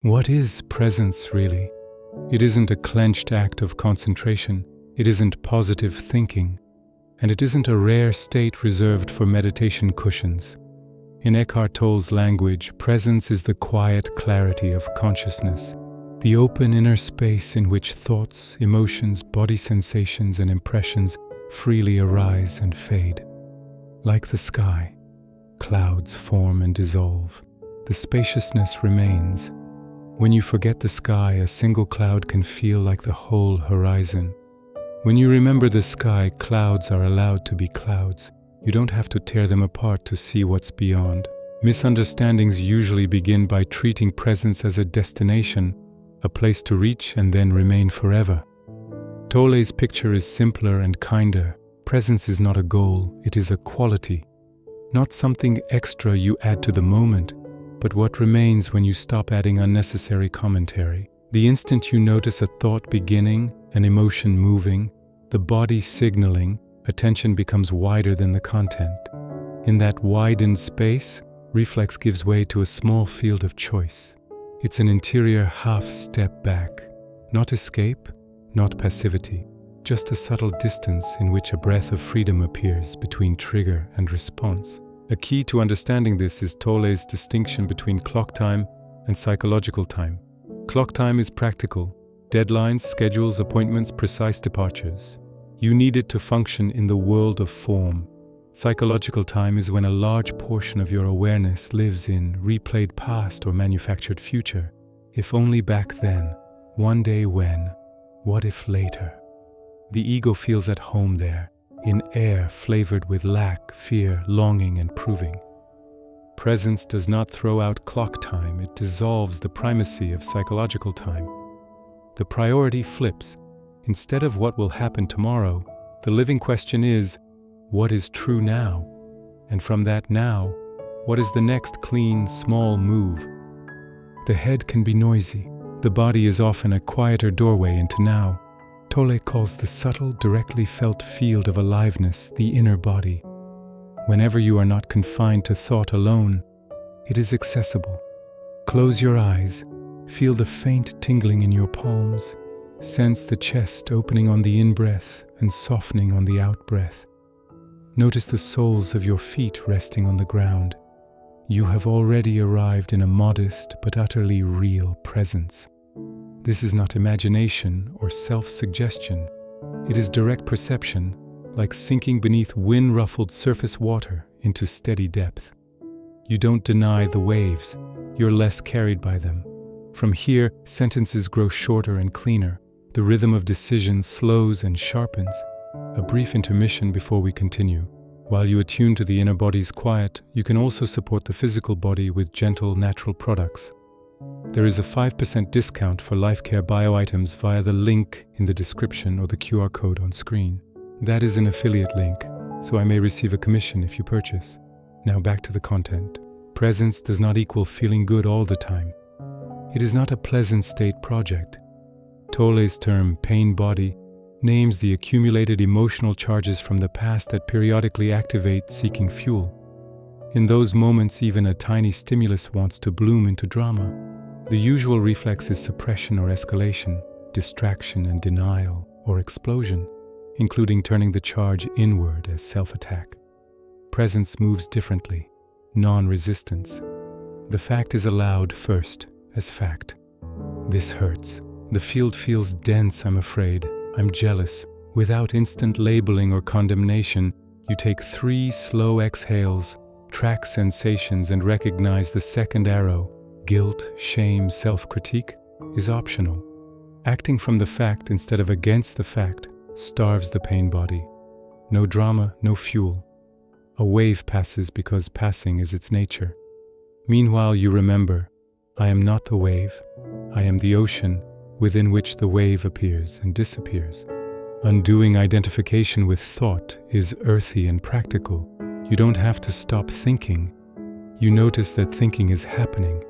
What is presence really? It isn't a clenched act of concentration, it isn't positive thinking, and it isn't a rare state reserved for meditation cushions. In Eckhart Tolle's language, presence is the quiet clarity of consciousness, the open inner space in which thoughts, emotions, body sensations, and impressions freely arise and fade. Like the sky, clouds form and dissolve. The spaciousness remains. When you forget the sky, a single cloud can feel like the whole horizon. When you remember the sky, clouds are allowed to be clouds. You don't have to tear them apart to see what's beyond. Misunderstandings usually begin by treating presence as a destination, a place to reach and then remain forever. Tolle's picture is simpler and kinder. Presence is not a goal, it is a quality. Not something extra you add to the moment, but what remains when you stop adding unnecessary commentary. The instant you notice a thought beginning, an emotion moving, the body signaling, attention becomes wider than the content. In that widened space, reflex gives way to a small field of choice. It's an interior half-step back. Not escape, not passivity. Just a subtle distance in which a breath of freedom appears between trigger and response. A key to understanding this is Tolle's distinction between clock time and psychological time. Clock time is practical. Deadlines, schedules, appointments, precise departures. You need it to function in the world of form. Psychological time is when a large portion of your awareness lives in replayed past or manufactured future. If only back then, one day when, what if later? The ego feels at home there, in air flavored with lack, fear, longing, and proving. Presence does not throw out clock time, it dissolves the primacy of psychological time. The priority flips. Instead of what will happen tomorrow, the living question is, what is true now? And from that now, what is the next clean, small move? The head can be noisy. The body is often a quieter doorway into now. Tolle calls the subtle, directly felt field of aliveness the inner body. Whenever you are not confined to thought alone, it is accessible. Close your eyes, feel the faint tingling in your palms, sense the chest opening on the in-breath and softening on the out-breath. Notice the soles of your feet resting on the ground. You have already arrived in a modest but utterly real presence. This is not imagination or self-suggestion. It is direct perception, like sinking beneath wind-ruffled surface water into steady depth. You don't deny the waves, you're less carried by them. From here, sentences grow shorter and cleaner. The rhythm of decision slows and sharpens. A brief intermission before we continue. While you attune to the inner body's quiet, you can also support the physical body with gentle, natural products. There is a 5% discount for LifeCare bio items via the link in the description or the QR code on screen. That is an affiliate link, so I may receive a commission if you purchase. Now back to the content. Presence does not equal feeling good all the time. It is not a pleasant state project. Tolle's term, pain body, names the accumulated emotional charges from the past that periodically activate seeking fuel. In those moments, even a tiny stimulus wants to bloom into drama. The usual reflex is suppression or escalation, distraction and denial, or explosion, including turning the charge inward as self-attack. Presence moves differently, non-resistance. The fact is allowed first, as fact. This hurts. The field feels dense, I'm afraid. I'm jealous. Without instant labeling or condemnation, you take 3 slow exhales, track sensations, and recognize the second arrow. Guilt, shame, self-critique is optional. Acting from the fact instead of against the fact starves the pain body. No drama, no fuel. A wave passes because passing is its nature. Meanwhile, you remember, I am not the wave. I am the ocean within which the wave appears and disappears. Undoing identification with thought is earthy and practical. You don't have to stop thinking. You notice that thinking is happening.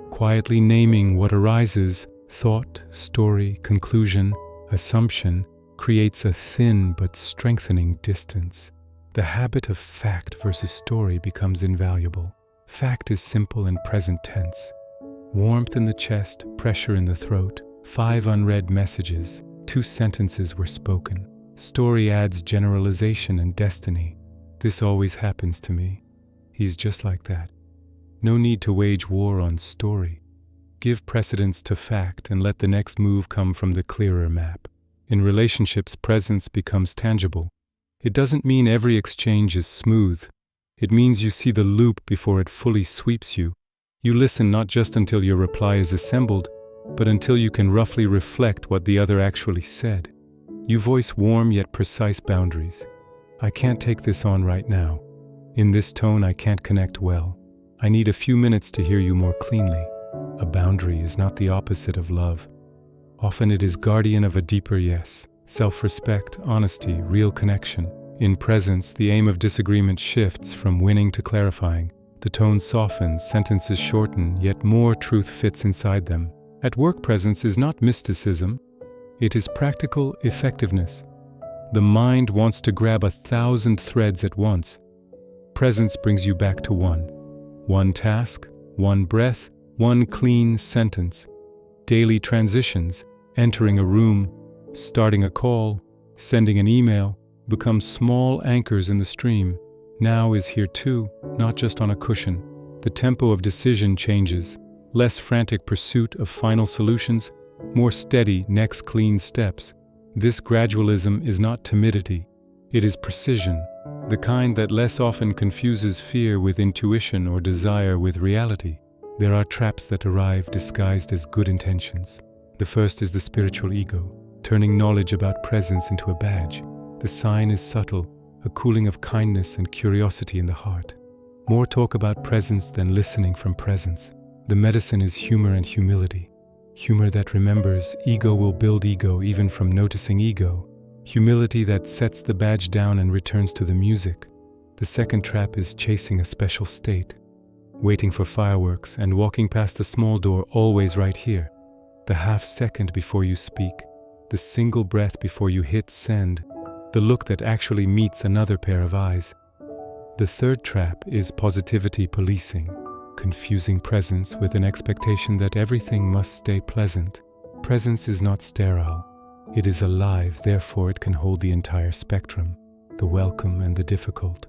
Quietly naming what arises, thought, story, conclusion, assumption, creates a thin but strengthening distance. The habit of fact versus story becomes invaluable. Fact is simple and present tense. Warmth in the chest, pressure in the throat, 5 unread messages, 2 sentences were spoken. Story adds generalization and destiny. This always happens to me. He's just like that. No need to wage war on story. Give precedence to fact and let the next move come from the clearer map. In relationships, presence becomes tangible. It doesn't mean every exchange is smooth. It means you see the loop before it fully sweeps you. You listen not just until your reply is assembled, but until you can roughly reflect what the other actually said. You voice warm yet precise boundaries. I can't take this on right now. In this tone, I can't connect well. I need a few minutes to hear you more cleanly. A boundary is not the opposite of love. Often it is guardian of a deeper yes. Self-respect, honesty, real connection. In presence, the aim of disagreement shifts from winning to clarifying. The tone softens, sentences shorten, yet more truth fits inside them. At work, presence is not mysticism. It is practical effectiveness. The mind wants to grab 1,000 threads at once. Presence brings you back to one. One task, one breath, one clean sentence. Daily transitions, entering a room, starting a call, sending an email, become small anchors in the stream. Now is here too, not just on a cushion. The tempo of decision changes. Less frantic pursuit of final solutions, more steady next clean steps. This gradualism is not timidity. It is precision, the kind that less often confuses fear with intuition or desire with reality. There are traps that arrive disguised as good intentions. The first is the spiritual ego, turning knowledge about presence into a badge. The sign is subtle, a cooling of kindness and curiosity in the heart. More talk about presence than listening from presence. The medicine is humor and humility. Humor that remembers ego will build ego even from noticing ego. Humility that sets the badge down and returns to the music. The second trap is chasing a special state. Waiting for fireworks and walking past the small door always right here. The half second before you speak. The single breath before you hit send. The look that actually meets another pair of eyes. The third trap is positivity policing. Confusing presence with an expectation that everything must stay pleasant. Presence is not sterile. It is alive, therefore it can hold the entire spectrum, the welcome and the difficult.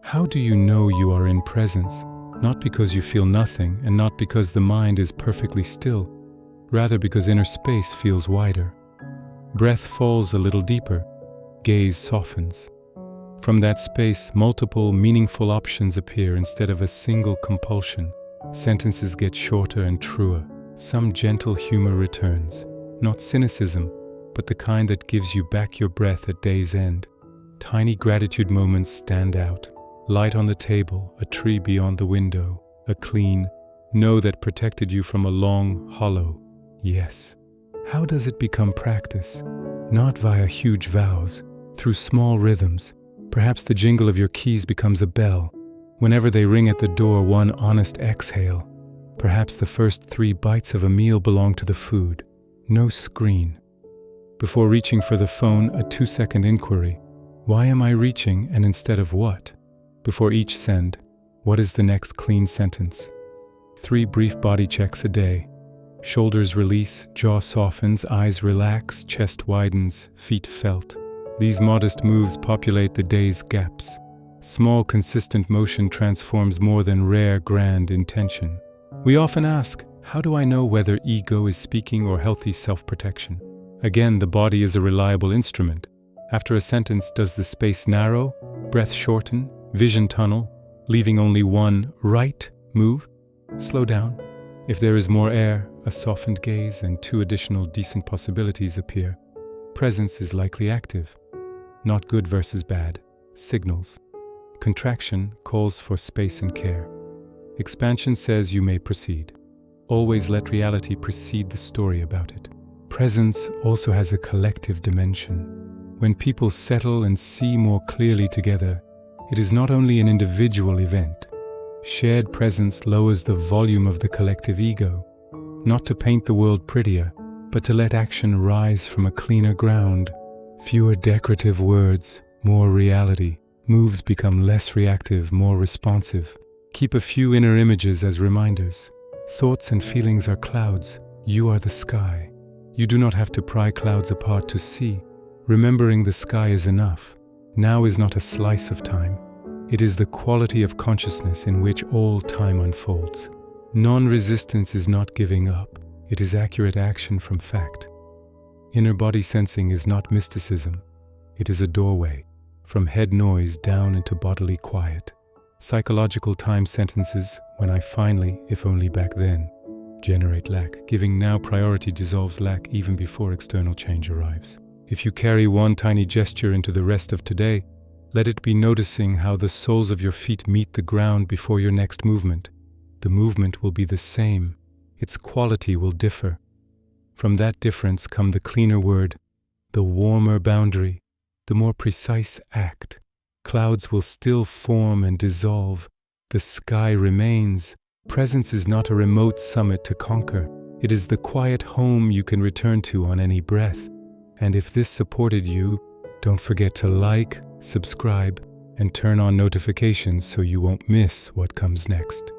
How do you know you are in presence? Not because you feel nothing and not because the mind is perfectly still, rather because inner space feels wider. Breath falls a little deeper, gaze softens. From that space, multiple meaningful options appear instead of a single compulsion. Sentences get shorter and truer. Some gentle humor returns. Not cynicism, but the kind that gives you back your breath at day's end. Tiny gratitude moments stand out. Light on the table, a tree beyond the window, a clean no that protected you from a long, hollow yes. How does it become practice? Not via huge vows, through small rhythms. Perhaps the jingle of your keys becomes a bell. Whenever they ring at the door, one honest exhale. Perhaps the first 3 bites of a meal belong to the food. No screen. Before reaching for the phone, a 2-second inquiry. Why am I reaching and instead of what? Before each send, what is the next clean sentence? 3 brief body checks a day. Shoulders release, jaw softens, eyes relax, chest widens, feet felt. These modest moves populate the day's gaps. Small, consistent motion transforms more than rare, grand intention. We often ask, how do I know whether ego is speaking or healthy self-protection? Again, the body is a reliable instrument. After a sentence, does the space narrow, breath shorten, vision tunnel, leaving only one right move? Slow down. If there is more air, a softened gaze and 2 additional decent possibilities appear. Presence is likely active. Not good versus bad. Signals. Contraction calls for space and care. Expansion says you may proceed. Always let reality precede the story about it. Presence also has a collective dimension. When people settle and see more clearly together, it is not only an individual event. Shared presence lowers the volume of the collective ego, not to paint the world prettier, but to let action rise from a cleaner ground. Fewer decorative words, more reality. Moves become less reactive, more responsive. Keep a few inner images as reminders. Thoughts and feelings are clouds. You are the sky. You do not have to pry clouds apart to see. Remembering the sky is enough. Now is not a slice of time. It is the quality of consciousness in which all time unfolds. Non-resistance is not giving up. It is accurate action from fact. Inner body sensing is not mysticism. It is a doorway, from head noise down into bodily quiet. Psychological time sentences, when I finally, if only back then, generate lack. Giving now priority dissolves lack even before external change arrives. If you carry one tiny gesture into the rest of today, let it be noticing how the soles of your feet meet the ground before your next movement. The movement will be the same. Its quality will differ. From that difference come the cleaner word, the warmer boundary, the more precise act. Clouds will still form and dissolve. The sky remains. Presence is not a remote summit to conquer. It is the quiet home you can return to on any breath. And if this supported you, don't forget to like, subscribe, and turn on notifications so you won't miss what comes next.